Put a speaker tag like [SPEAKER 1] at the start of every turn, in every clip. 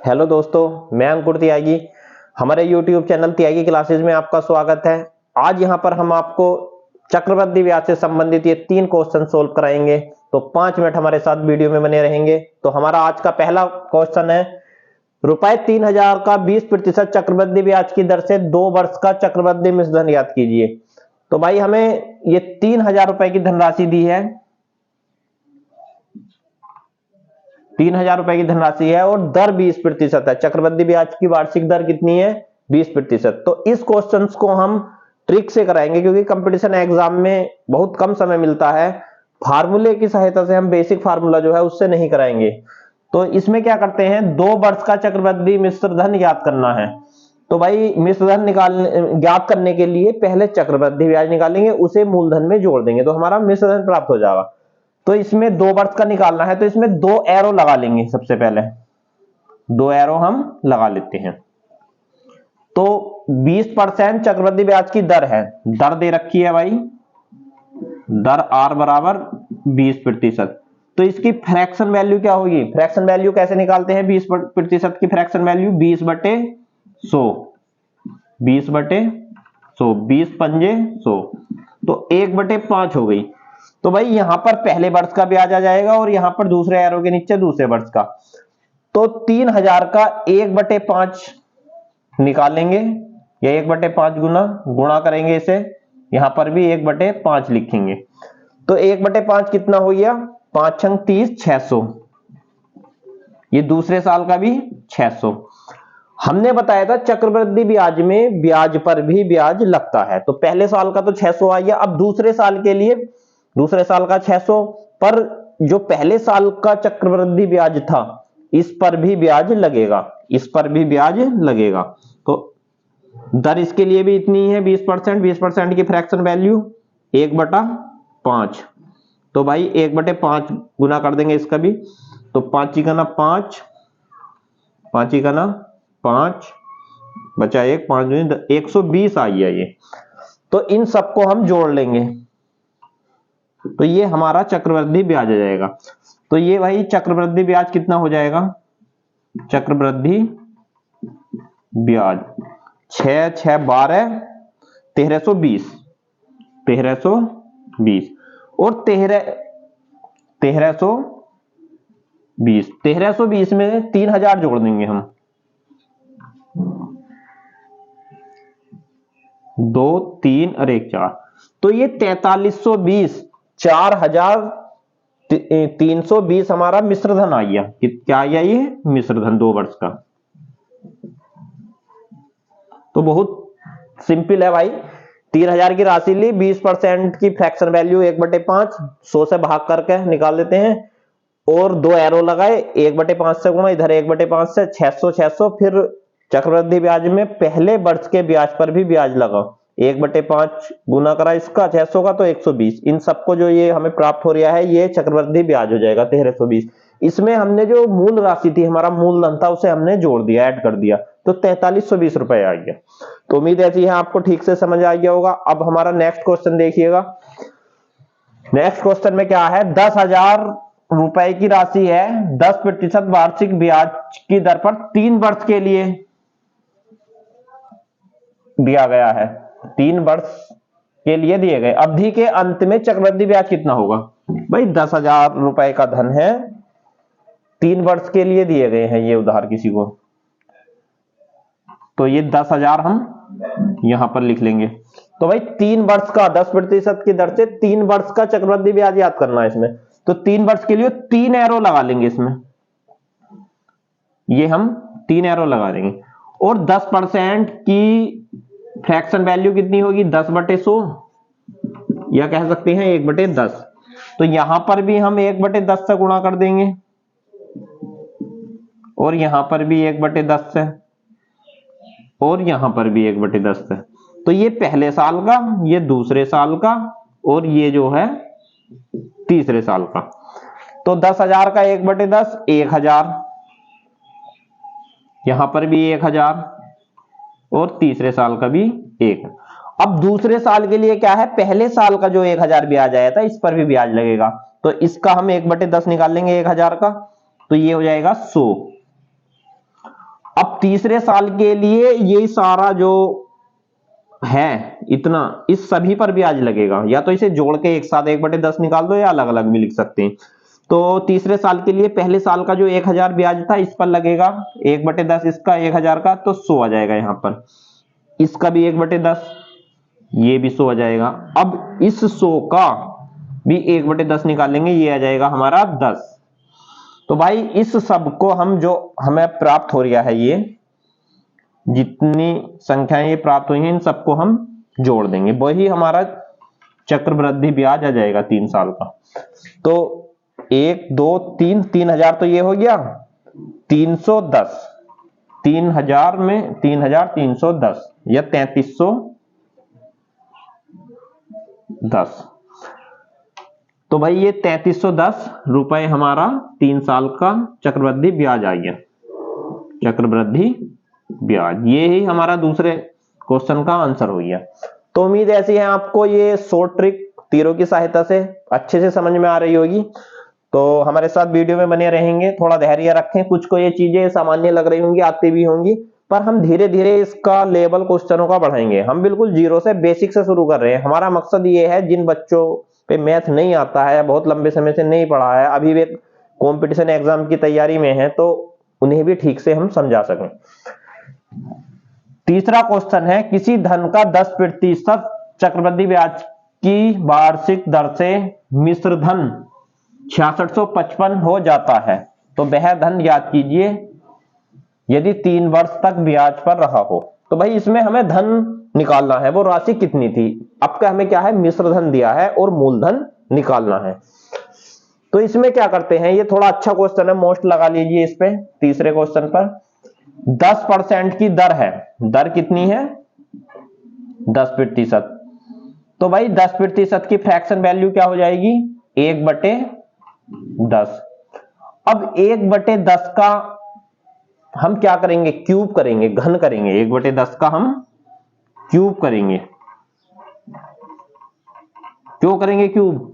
[SPEAKER 1] Hello दोस्तों, मैं अंकुर त्यागी। हमारे YouTube चैनल त्यागी क्लासेज में आपका स्वागत है। आज यहाँ पर हम आपको चक्रवृद्धि ब्याज से संबंधित ये 3 क्वेश्चन सोल्व कराएंगे। तो 5 मिनट हमारे साथ वीडियो में बने रहेंगे। तो हमारा आज का पहला क्वेश्चन है, रुपए 3000 का 20% चक्रवृद्धि ब्याज की दर से 2 वर्ष का चक्रवृद्धि मिश्रधन ज्ञात कीजिए। तो भाई हमें ये 3000 रुपए की धनराशि दी है, 3000 रुपए की धनराशि है और दर 20% है। चक्रवृद्धि ब्याज की वार्षिक दर कितनी है? 20%। तो इस क्वेश्चन को हम ट्रिक से कराएंगे, क्योंकि कंपटीशन एग्जाम में बहुत कम समय मिलता है। फार्मूले की सहायता से हम बेसिक फार्मूला जो है उससे नहीं कराएंगे। तो इसमें क्या करते हैं, 2 वर्ष का चक्रवृद्धि मिश्रधन ज्ञात करना है। तो भाई मिश्रधन ज्ञात करने के लिए पहले चक्रवृद्धि ब्याज निकालेंगे, उसे मूलधन में जोड़ देंगे तो हमारा मिश्रधन प्राप्त हो जाएगा। तो इसमें 2 वर्ष का निकालना है, तो इसमें 2 एरो लगा लेंगे। सबसे पहले 2 एरो हम लगा लेते हैं। तो 20% चक्रवृद्धि ब्याज की दर है, दर दे रखी है भाई, दर R बराबर 20%। तो इसकी फ्रैक्शन वैल्यू क्या होगी? फ्रैक्शन वैल्यू कैसे निकालते हैं? 20% की फ्रैक्शन वैल्यू 20/100, 20/100, 20 पंजे 100, तो 1/5 हो गई। तो भाई यहां पर पहले वर्ष का ब्याज आ जाएगा और यहां पर दूसरे एरो के नीचे दूसरे वर्ष का। तो 3000 का 1/5 निकालेंगे, या 1/5 गुणा करेंगे इसे, यहां पर भी 1/5 लिखेंगे। तो 1/5 कितना हो गया? 5 छंग 30, 600। ये दूसरे साल का भी 600। हमने बताया था चक्रवृद्धि ब्याज में ब्याज पर भी ब्याज लगता है। तो पहले साल का तो 600 आ गया। अब दूसरे साल के लिए दूसरे साल का 600, पर जो पहले साल का चक्रवृद्धि ब्याज था इस पर भी ब्याज लगेगा, इस पर भी ब्याज लगेगा। तो दर इसके लिए भी इतनी है 20%। 20% की फ्रैक्शन वैल्यू 1/5। तो भाई 1/5 गुना कर देंगे इसका भी। तो 5 का ना 5, 5 का ना 5, बचा 1, 5 120 आ गया ये। तो इन सबको हम जोड़ लेंगे, तो ये हमारा चक्रवृद्धि ब्याज आ जाएगा। तो ये भाई चक्रवृद्धि ब्याज कितना हो जाएगा? चक्रवृद्धि ब्याज 6 6 12, 1320, 1320 और 1320 में 3000 जोड़ देंगे हम। 2 3 और 1 4, तो ये 4320, 4320 हमारा मिश्रधन आ गया। क्या आ गया? ये मिश्रधन 2 वर्ष का। तो बहुत सिंपल है भाई। 3000 की राशि ली, 20% की फ्रैक्शन वैल्यू 1/5, 100 से भाग करके निकाल देते हैं और 2 एरो लगाए, 1/5 से गुणा, इधर 1/5 से 600 600। फिर चक्रवृद्धि ब्याज में पहले वर्ष के ब्याज पर भी ब्याज लगा, 1/5 गुना करा इसका 600 का, तो 120। इन सबको जो ये हमें प्राप्त हो रहा है ये चक्रवृद्धि ब्याज हो जाएगा 1320। इसमें हमने जो मूल राशि थी, हमारा मूलधन था, उसे हमने जोड़ दिया, ऐड कर दिया, तो 4320 रुपए आ गया। तो उम्मीद ऐसी है आपको ठीक से समझ आ गया होगा। अब हमारा नेक्स्ट क्वेश्चन देखिएगा। नेक्स्ट क्वेश्चन में क्या है, 10,000 रुपए की राशि है, 10% वार्षिक ब्याज की दर पर 3 वर्ष के लिए दिया गया है। 3 वर्ष के लिए दिए गए अवधि के अंत में चक्रवृद्धि ब्याज कितना होगा? भाई 10,000 रुपए का धन है, 3 वर्ष के लिए दिए गए हैं ये उधार किसी को। तो ये 10,000 हम यहां पर लिख लेंगे। तो भाई 3 वर्ष का 10% की दर से 3 वर्ष का चक्रवृद्धि ब्याज याद करना है इसमें। तो 3 वर्ष के लिए 3 एरो लगा लेंगे इसमें, ये हम 3 एरो लगा देंगे। और 10% की फ्रैक्शन वैल्यू कितनी होगी? 10/100, या कह सकते हैं 1/10। तो यहां पर भी हम 1/10 से गुणा कर देंगे और यहां पर भी 1/10 से, और यहां पर भी 1/10 से। तो ये पहले साल का, ये दूसरे साल का, और ये जो है तीसरे साल का। तो 10,000 का 1/10 1000, यहां पर भी 1000 और तीसरे साल का भी 1। अब दूसरे साल के लिए क्या है, पहले साल का जो 1000 ब्याज आया था इस पर भी ब्याज लगेगा। तो इसका हम 1/10 निकाल लेंगे 1000 का, तो ये हो जाएगा 100। अब तीसरे साल के लिए ये सारा जो है इतना, इस सभी पर ब्याज लगेगा। या तो इसे जोड़ के एक साथ 1/10 निकाल दो, या अलग अलग भी लिख सकते हैं। तो तीसरे साल के लिए पहले साल का जो 1000 ब्याज था इस पर लगेगा 1/10 इसका 1000 का, तो 100 आ जाएगा यहां पर। इसका भी 1/10, ये भी 100 आ जाएगा। अब इस 100 का भी 1/10 निकालेंगे, ये आ जाएगा हमारा 10। तो भाई इस सब को हम, जो हमें प्राप्त हो रहा है, ये जितनी संख्याएं ये प्राप्त हुई हैं इन सबको हम जोड़ देंगे, वही हमारा चक्रवृद्धि ब्याज आ जाएगा 3 साल का। तो 1 2 3, 3000 तो ये हो गया, 310, 3000 में 3310 या 3310। तो भाई ये 3310 रुपए हमारा 3 साल का चक्रवृद्धि ब्याज आ गया, चक्रवृद्धि ब्याज। ये ही हमारा दूसरे क्वेश्चन का आंसर हो गया। तो उम्मीद ऐसी है आपको ये शॉर्ट ट्रिक तीरों की सहायता से अच्छे से समझ में आ रही होगी। तो हमारे साथ वीडियो में बने रहेंगे, थोड़ा धैर्य रखें। कुछ को ये चीजें सामान्य लग रही होंगी, आती भी होंगी, पर हम धीरे धीरे इसका लेवल क्वेश्चनों का बढ़ाएंगे। हम बिल्कुल जीरो से, बेसिक से शुरू कर रहे हैं। हमारा मकसद ये है, जिन बच्चों पे मैथ नहीं आता है, बहुत लंबे समय से नहीं पढ़ा है, अभी वे कॉम्पिटिशन एग्जाम की तैयारी में है, तो उन्हें भी ठीक से हम समझा सकें। तीसरा क्वेश्चन है, किसी धन का 10% चक्रवृद्धि ब्याज की वार्षिक दर से मिश्र धन 6655 हो जाता है, तो वह धन ज्ञात कीजिए यदि 3 वर्ष तक ब्याज पर रहा हो। तो भाई इसमें हमें धन निकालना है, वो राशि कितनी थी। अब का हमें क्या है, मिश्र धन दिया है और मूलधन निकालना है। तो इसमें क्या करते हैं, ये थोड़ा अच्छा क्वेश्चन है, मोस्ट लगा लीजिए इस पे। तीसरे क्वेश्चन पर 10% की दर है, दर कितनी है 10%। तो भाई 10% की फ्रैक्शन वैल्यू क्या हो जाएगी 1/10। अब 1/10 का हम क्या करेंगे, क्यूब करेंगे, घन करेंगे। 1/10 का हम क्यूब करेंगे। क्यों करेंगे क्यूब,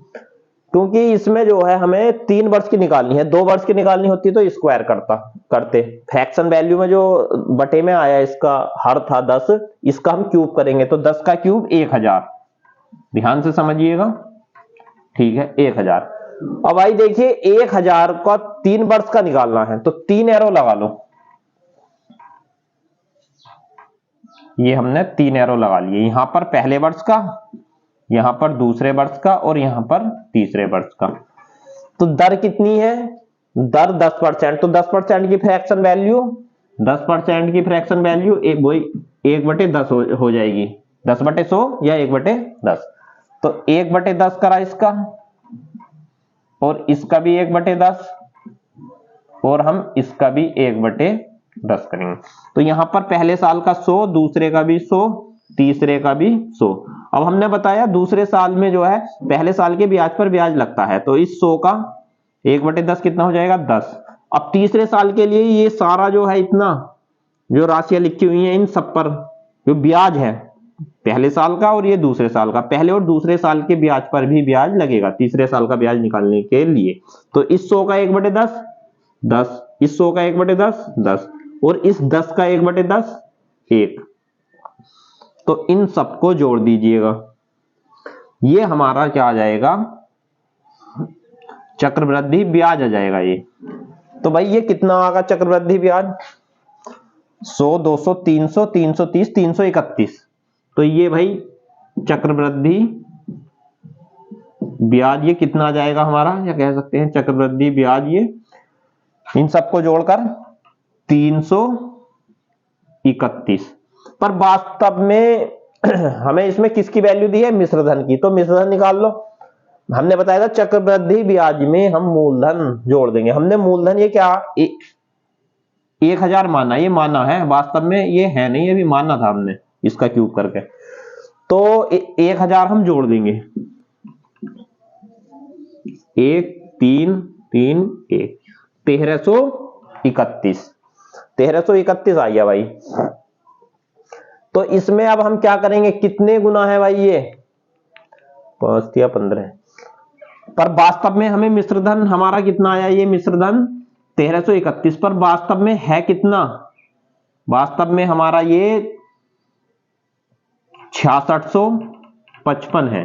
[SPEAKER 1] क्योंकि इसमें जो है हमें 3 वर्ष की निकालनी है। 2 वर्ष की निकालनी होती तो स्क्वायर करते। फ्रैक्शन वैल्यू में जो बटे में आया, इसका हर था 10, इसका हम क्यूब करेंगे, तो 10 का क्यूब 1000। ध्यान से समझिएगा, ठीक है 1000। अब भाई देखिए 1000 का 3 वर्ष का निकालना है, तो 3 एरो लगा लो। ये हमने 3 एरो लगा लिए, यहां पर पहले वर्ष का, यहां पर दूसरे वर्ष का, और यहां पर तीसरे वर्ष का। तो दर कितनी है, दर 10%। तो 10% की फ्रैक्शन वैल्यू, 10% की फ्रैक्शन वैल्यू वही 1/10 हो जाएगी। 10/100 या 1/10। तो 1/10 करा इसका, और इसका भी 1/10, और हम इसका भी 1/10 करेंगे। तो यहां पर पहले साल का 100, दूसरे का भी 100, तीसरे का भी 100। अब हमने बताया दूसरे साल में जो है पहले साल के ब्याज पर ब्याज लगता है, तो इस 100 का 1/10 कितना हो जाएगा 10। अब तीसरे साल के लिए ये सारा जो है इतना जो राशियां लिखी हुई हैं, इन सब पर जो ब्याज है पहले साल का और ये दूसरे साल का, पहले और दूसरे साल के ब्याज पर भी ब्याज लगेगा तीसरे साल का ब्याज निकालने के लिए। तो इस 100 का 1/10 10, इस 100 का 1/10 10, और इस 10 का 1/10 1। तो इन सबको जोड़ दीजिएगा, ये हमारा क्या आ जाएगा, चक्रवृद्धि ब्याज आ जाएगा ये। तो भाई ये कितना आएगा चक्रवृद्धि ब्याज, 100 200 300 330 331। तो ये भाई चक्रवृद्धि ब्याज ये कितना आ जाएगा हमारा, या कह सकते हैं चक्रवृद्धि ब्याज, ये इन सबको जोड़कर 331। पर वास्तव में हमें इसमें किसकी वैल्यू दी है, मिश्रधन की। तो मिश्रधन निकाल लो। हमने बताया था चक्रवृद्धि ब्याज में हम मूलधन जोड़ देंगे। हमने मूलधन ये क्या 1000 माना, ये माना है, वास्तव में ये है नहीं, ये भी माना था हमने इसका क्यूब करके। तो 1000 हम जोड़ देंगे, 1 3 3 1 1331 आ गया भाई। तो इसमें अब हम क्या करेंगे, कितने गुना है भाई ये 5 या 15, पर वास्तव में हमें मिश्रधन हमारा कितना आया, ये मिश्रधन 1331, पर वास्तव में है कितना वास्तव में हमारा ये 6655 है।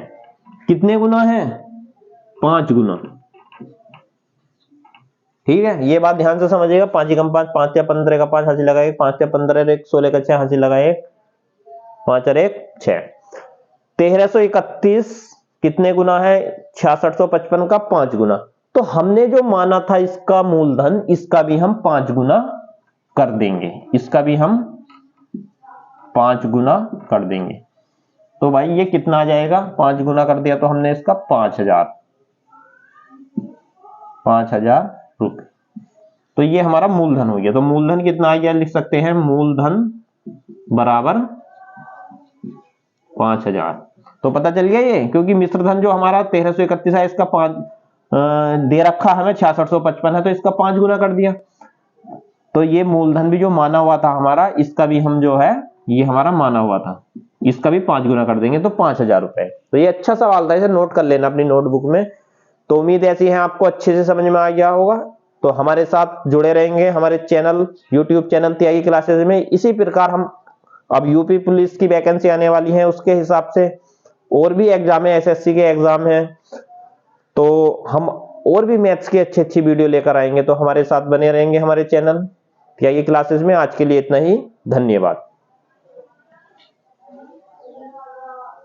[SPEAKER 1] कितने गुना है? 5 गुना। ठीक है, ये बात ध्यान से समझिएगा। 5 कम 5, 5 या 15 का 5 हासिल लगाए, 5 या 15 एक 16 का 6 हासिल लगाए, 5 और 1 6। 1331 कितने गुना है? 6655 का 5 गुना। तो हमने जो माना था इसका मूलधन, इसका भी हम 5 गुना कर देंगे, इसका भी हम 5 गुना कर देंगे। तो भाई ये कितना आ जाएगा? 5 गुना कर दिया तो हमने इसका 5000 रुपए। तो ये हमारा मूलधन हो गया। तो मूलधन कितना आ गया? लिख सकते हैं मूलधन बराबर 5000। तो पता चल गया ये, क्योंकि मिश्रधन जो हमारा 1331 है इसका 5 दे रखा हमें 6655 है, तो इसका 5 गुना कर दिया। तो ये मूलधन भी जो माना हुआ था हमारा, इसका भी हम जो है ये हमारा माना हुआ था, इसका भी 5 गुना कर देंगे तो 5000 रुपए। तो ये अच्छा सवाल था, इसे नोट कर लेना अपनी नोटबुक में। तो उम्मीद ऐसी है आपको अच्छे से समझ में आ गया होगा। तो हमारे साथ जुड़े रहेंगे हमारे चैनल, यूट्यूब चैनल त्यागी क्लासेस में। इसी प्रकार हम अब यूपी पुलिस की वैकेंसी आने वाली है, उसके हिसाब से और भी एग्जाम है, एसएससी के एग्जाम है, तो हम और भी मैथ्स की अच्छी अच्छी वीडियो लेकर आएंगे। तो हमारे साथ बने रहेंगे हमारे चैनल त्यागी क्लासेस में। आज के लिए इतना ही, धन्यवाद।